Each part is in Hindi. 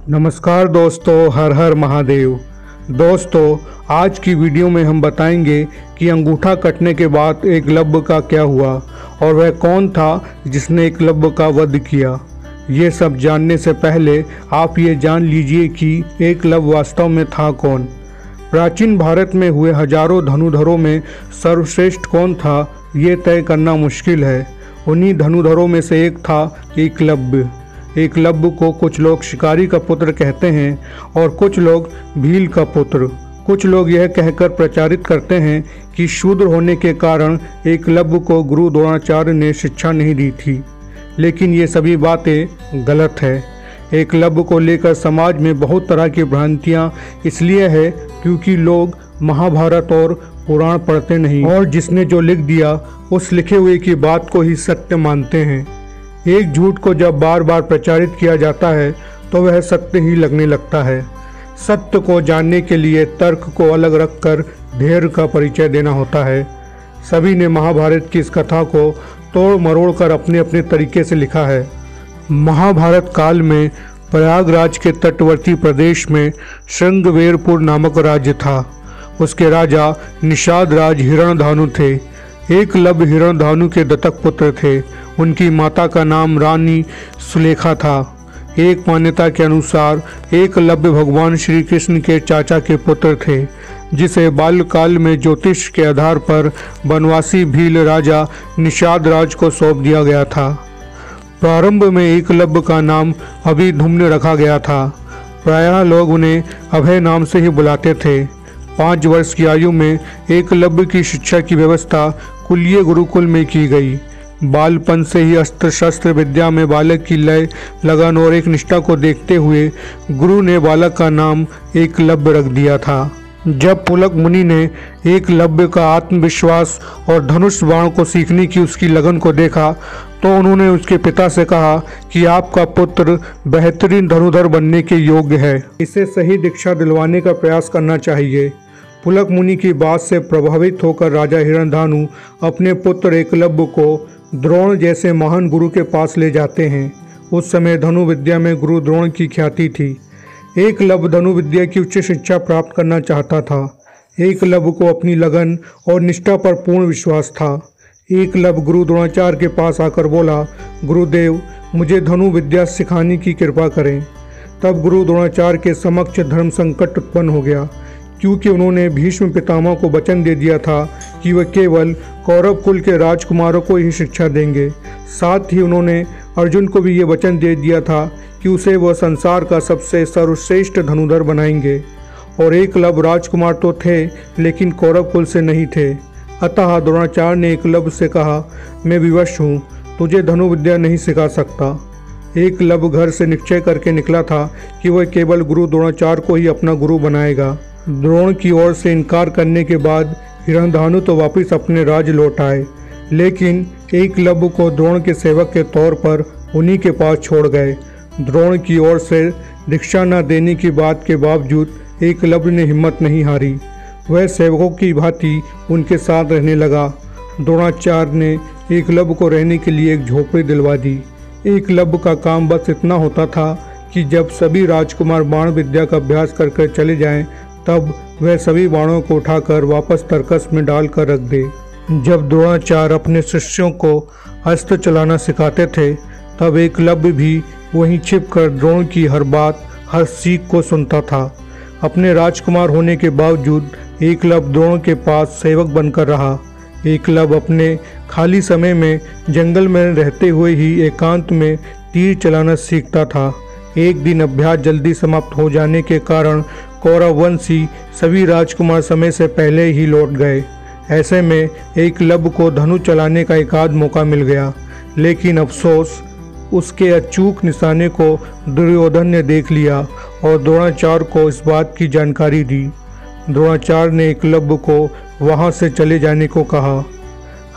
नमस्कार दोस्तों, हर हर महादेव। दोस्तों, आज की वीडियो में हम बताएंगे कि अंगूठा कटने के बाद एकलव्य का क्या हुआ और वह कौन था जिसने एकलव्य का वध किया। ये सब जानने से पहले आप ये जान लीजिए कि एकलव्य वास्तव में था कौन। प्राचीन भारत में हुए हजारों धनुधरों में सर्वश्रेष्ठ कौन था ये तय करना मुश्किल है। उन्हीं धनुधरों में से एक था एकलव्य। एकलव्य को कुछ लोग शिकारी का पुत्र कहते हैं और कुछ लोग भील का पुत्र। कुछ लोग यह कहकर प्रचारित करते हैं कि शूद्र होने के कारण एकलव्य को गुरु द्रोणाचार्य ने शिक्षा नहीं दी थी, लेकिन ये सभी बातें गलत है। एकलव्य को लेकर समाज में बहुत तरह की भ्रांतियाँ इसलिए है क्योंकि लोग महाभारत और पुराण पढ़ते नहीं और जिसने जो लिख दिया उस लिखे हुए की बात को ही सत्य मानते हैं। एक झूठ को जब बार बार प्रचारित किया जाता है तो वह सत्य ही लगने लगता है। सत्य को जानने के लिए तर्क को अलग रखकर धैर्य का परिचय देना होता है। सभी ने महाभारत की इस कथा को तोड़ मरोड़ कर अपने अपने तरीके से लिखा है। महाभारत काल में प्रयागराज के तटवर्ती प्रदेश में श्रृंगवेरपुर नामक राज्य था। उसके राजा निषाद राज हिरण्यधानु थे। एकलव्य हिरण्यधानु के दत्तक पुत्र थे। उनकी माता का नाम रानी सुलेखा था। एक मान्यता के अनुसार एकलव्य भगवान श्री कृष्ण के चाचा के पुत्र थे, जिसे बाल्यकाल में ज्योतिष के आधार पर बनवासी भील राजा निषाद राज को सौंप दिया गया था। प्रारंभ में एकलव्य का नाम अभिधुम्न रखा गया था। प्रायः लोग उन्हें अभय नाम से ही बुलाते थे। 5 वर्ष की आयु में एकलव्य की शिक्षा की व्यवस्था कुलीय गुरुकुल में की गई। बालपन से ही अस्त्र शस्त्र विद्या में बालक की लय, लगन और एक निष्ठा को देखते हुए गुरु ने बालक का नाम एकलव्य रख दिया था। जब पुलक मुनि ने एकलव्य का आत्मविश्वास और धनुष बाण को सीखने की उसकी लगन को देखा तो उन्होंने उसके पिता से कहा कि आपका पुत्र बेहतरीन धनुधर बनने के योग्य है, इसे सही दीक्षा दिलवाने का प्रयास करना चाहिए। पुलक मुनि की बात से प्रभावित होकर राजा हिरण्यधानु अपने पुत्र एकलव्य को द्रोण जैसे महान गुरु के पास ले जाते हैं। उस समय धनु विद्या में गुरु द्रोण की ख्याति थी। एकलव्य धनु विद्या की उच्च शिक्षा प्राप्त करना चाहता था। एकलव्य को अपनी लगन और निष्ठा पर पूर्ण विश्वास था। एकलव्य गुरु द्रोणाचार्य के पास आकर बोला, गुरुदेव, मुझे धनु विद्या सिखाने की कृपा करें। तब गुरु द्रोणाचार्य के समक्ष धर्म संकट उत्पन्न हो गया, क्योंकि उन्होंने भीष्म पितामह को वचन दे दिया था कि वह केवल कौरव कुल के राजकुमारों को ही शिक्षा देंगे। साथ ही उन्होंने अर्जुन को भी ये वचन दे दिया था कि उसे वह संसार का सबसे सर्वश्रेष्ठ धनुधर बनाएंगे। और एकलव्य राजकुमार तो थे लेकिन कौरव कुल से नहीं थे। अतः द्रोणाचार्य ने एकलव्य से कहा, मैं विवश हूँ, तुझे धनु विद्या नहीं सिखा सकता। एकलव्य घर से निश्चय करके निकला था कि वह केवल गुरु द्रोणाचार्य को ही अपना गुरु बनाएगा। द्रोण की ओर से इनकार करने के बाद हिरण्यधानु तो वापस अपने राज्य लौट आए, लेकिन एकलव्य को द्रोण के सेवक के तौर पर उन्हीं के पास छोड़ गए। द्रोण की ओर से दीक्षा न देने की बात के बावजूद एकलव्य ने हिम्मत नहीं हारी। वह सेवकों की भांति उनके साथ रहने लगा। द्रोणाचार्य ने एकलव्य को रहने के लिए एक झोपड़ी दिलवा दी। एकलव्य का काम बस इतना होता था कि जब सभी राजकुमार बाण विद्या का अभ्यास कर चले जाएं, तब वह सभी बाणों को उठाकर वापस तरकस में डालकर रख दे। जब द्रोणाचार्य अपने शिष्यों को अस्त्र चलाना सिखाते थे, तब एकलव्य भी वहीं छिपकर द्रोण की हर बात, हर सीख को सुनता था। अपने राजकुमार होने के बावजूद एकलव्य द्रोण के पास सेवक बनकर रहा। एकलव्य अपने खाली समय में जंगल में रहते हुए ही एकांत में तीर चलाना सीखता था। एक दिन अभ्यास जल्दी समाप्त हो जाने के कारण कौरववंशी सभी राजकुमार समय से पहले ही लौट गए। ऐसे में एकलव्य को धनु चलाने का एकाध मौका मिल गया, लेकिन अफसोस, उसके अचूक निशाने को दुर्योधन ने देख लिया और द्रोणाचार्य को इस बात की जानकारी दी। द्रोणाचार्य ने एकलव्य को वहां से चले जाने को कहा।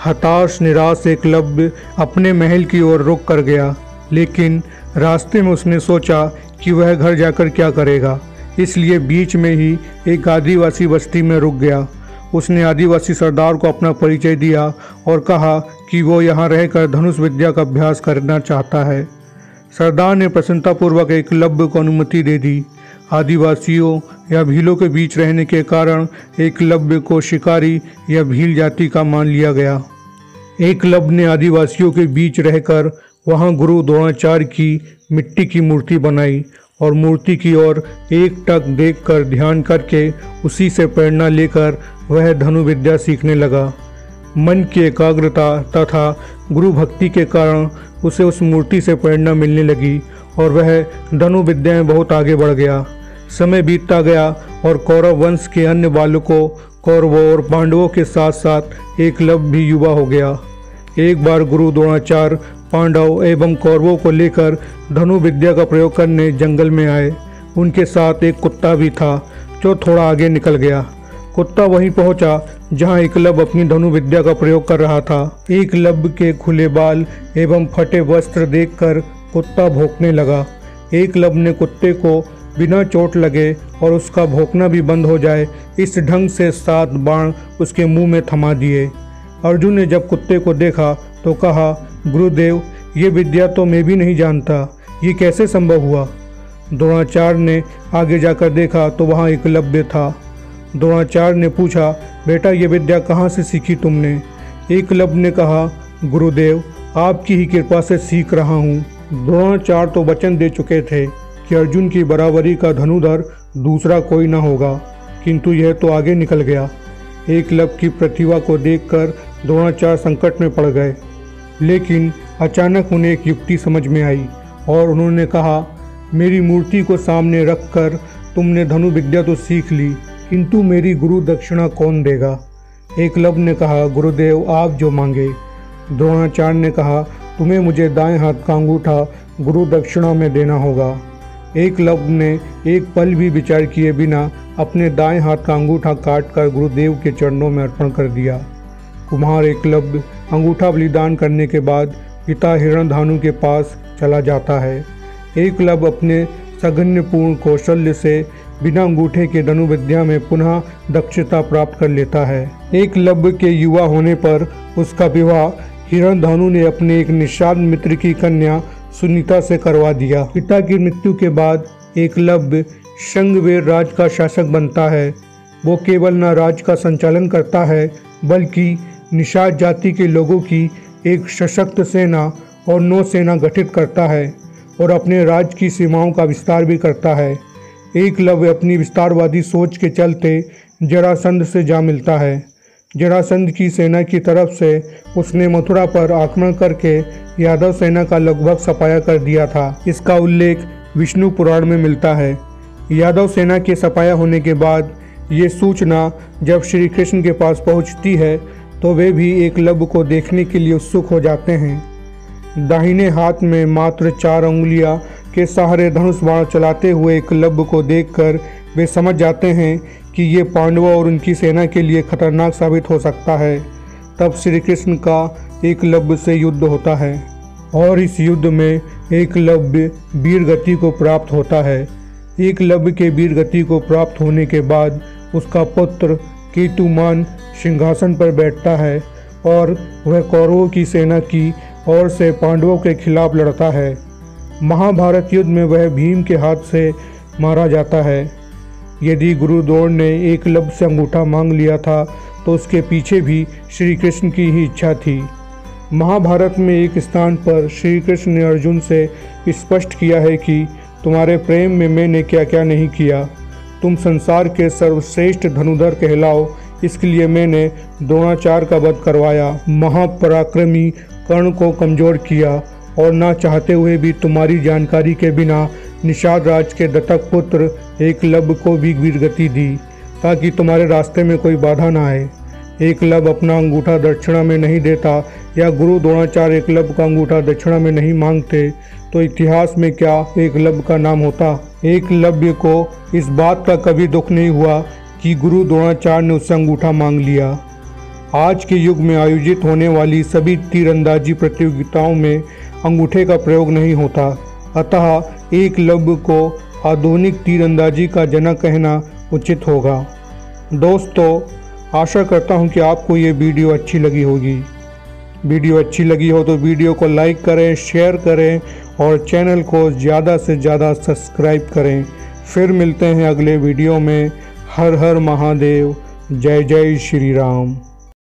हताश निराश एकलव्य अपने महल की ओर रुक कर गया, लेकिन रास्ते में उसने सोचा कि वह घर जाकर क्या करेगा, इसलिए बीच में ही एक आदिवासी बस्ती में रुक गया। उसने आदिवासी सरदार को अपना परिचय दिया और कहा कि वो यहाँ रहकर धनुष विद्या का अभ्यास करना चाहता है। सरदार ने प्रसन्नतापूर्वक एकलव्य को अनुमति दे दी। आदिवासियों या भीलों के बीच रहने के कारण एकलव्य को शिकारी या भील जाति का मान लिया गया। एकलव्य ने आदिवासियों के बीच रहकर वहां गुरु द्रोणाचार्य की मिट्टी की मूर्ति बनाई और मूर्ति की ओर एकटक देखकर ध्यान करके उसी से प्रेरणा लेकर वह धनु विद्या सीखने लगा। मन की एकाग्रता तथा गुरु भक्ति के कारण उसे उस मूर्ति से प्रेरणा मिलने लगी और वह धनु विद्या में बहुत आगे बढ़ गया। समय बीतता गया और कौरव वंश के अन्य बालकों, कौरवों और पांडवों के साथ साथ एकलव्य भी युवा हो गया। एक बार गुरु द्रोणाचार्य पांडव एवं कौरवों को लेकर धनु विद्या का प्रयोग करने जंगल में आए। उनके साथ एक कुत्ता भी था जो थोड़ा आगे निकल गया। कुत्ता वहीं पहुंचा जहां एकलव्य अपनी धनु विद्या का प्रयोग कर रहा था। एकलव्य के खुले बाल एवं फटे वस्त्र देखकर कुत्ता भौंकने लगा। एकलव्य ने कुत्ते को बिना चोट लगे और उसका भौंकना भी बंद हो जाए इस ढंग से 7 बाण उसके मुंह में थमा दिए। अर्जुन ने जब कुत्ते को देखा तो कहा, गुरुदेव, ये विद्या तो मैं भी नहीं जानता, ये कैसे संभव हुआ? द्रोणाचार्य ने आगे जाकर देखा तो वहाँ एकलव्य था। द्रोणाचार्य ने पूछा, बेटा, ये विद्या कहाँ से सीखी तुमने? एकलव्य ने कहा, गुरुदेव, आपकी ही कृपा से सीख रहा हूँ। द्रोणाचार्य तो वचन दे चुके थे कि अर्जुन की बराबरी का धनुधर दूसरा कोई न होगा, किंतु यह तो आगे निकल गया। एकलव्य की प्रतिभा को देखकर द्रोणाचार्य संकट में पड़ गए, लेकिन अचानक उन्हें एक युक्ति समझ में आई और उन्होंने कहा, मेरी मूर्ति को सामने रखकर तुमने धनु विद्या तो सीख ली, किंतु मेरी गुरु दक्षिणा कौन देगा? एकलव्य ने कहा, गुरुदेव, आप जो मांगे। द्रोणाचार्य ने कहा, तुम्हें मुझे दाएं हाथ का अंगूठा गुरु दक्षिणा में देना होगा। एकलव्य ने एक पल भी विचार किए बिना अपने दाएं हाथ का अंगूठा काटकर गुरुदेव के चरणों में अर्पण कर दिया। कुम्हार एकलव्य अंगूठा बलिदान करने के बाद पिता हिरण्यधानु के पास चला जाता है। एकलव्य अपने सगण्यपूर्ण कौशल्य से बिना अंगूठे के धनु विद्या में पुनः दक्षता प्राप्त कर लेता है। एकलव्य के युवा होने पर उसका विवाह हिरण्यधानु ने अपने एक निषाद मित्र की कन्या सुनीता से करवा दिया। पिता की मृत्यु के बाद एकलव्य शंगवेर राज का शासक बनता है। वो केवल न राज का संचालन करता है बल्कि निषाद जाति के लोगों की एक सशक्त सेना और नौसेना गठित करता है और अपने राज्य की सीमाओं का विस्तार भी करता है। एकलव्य अपनी विस्तारवादी सोच के चलते जरासंध से जा मिलता है। जरासंध की सेना की तरफ से उसने मथुरा पर आक्रमण करके यादव सेना का लगभग सफाया कर दिया था। इसका उल्लेख विष्णु पुराण में मिलता है। यादव सेना के सफाया होने के बाद ये सूचना जब श्री कृष्ण के पास पहुंचती है तो वे भी एकलव्य को देखने के लिए उत्सुक हो जाते हैं। दाहिने हाथ में मात्र 4 उंगलियां के सहारे धनुष बाण चलाते हुए एकलव्य को देखकर वे समझ जाते हैं कि ये पांडवों और उनकी सेना के लिए खतरनाक साबित हो सकता है। तब श्री कृष्ण का एकलव्य से युद्ध होता है और इस युद्ध में एकलव्य वीर गति को प्राप्त होता है। एकलव्य के वीर गति को प्राप्त होने के बाद उसका पुत्र केतुमान सिंहासन पर बैठता है और वह कौरवों की सेना की ओर से पांडवों के खिलाफ लड़ता है। महाभारत युद्ध में वह भीम के हाथ से मारा जाता है। यदि गुरु द्रोण ने एकलव्य से अंगूठा मांग लिया था तो उसके पीछे भी श्री कृष्ण की ही इच्छा थी। महाभारत में एक स्थान पर श्री कृष्ण ने अर्जुन से स्पष्ट किया है कि तुम्हारे प्रेम में मैंने क्या क्या नहीं किया। तुम संसार के सर्वश्रेष्ठ धनुधर कहलाओ, इसके लिए मैंने द्रोणाचार्य का वध करवाया, महापराक्रमी कर्ण को कमजोर किया और ना चाहते हुए भी तुम्हारी जानकारी के बिना निषाद राज के दत्तक पुत्र एकलव्य को भी वीरगति दी ताकि तुम्हारे रास्ते में कोई बाधा ना आए। एकलव्य अपना अंगूठा दक्षिणा में नहीं देता या गुरु द्रोणाचार्य एकलव्य का अंगूठा दक्षिणा में नहीं मांगते तो इतिहास में क्या एकलव्य का नाम होता। एकलव्य को इस बात का कभी दुख नहीं हुआ कि गुरु द्रोणाचार्य ने उससे अंगूठा मांग लिया। आज के युग में आयोजित होने वाली सभी तीरंदाजी प्रतियोगिताओं में अंगूठे का प्रयोग नहीं होता, अतः एकलव्य को आधुनिक तीरंदाजी का जनक कहना उचित होगा। दोस्तों, आशा करता हूं कि आपको ये वीडियो अच्छी लगी होगी। वीडियो अच्छी लगी हो तो वीडियो को लाइक करें, शेयर करें और चैनल को ज़्यादा से ज़्यादा सब्सक्राइब करें। फिर मिलते हैं अगले वीडियो में। हर हर महादेव। जय जय श्री राम।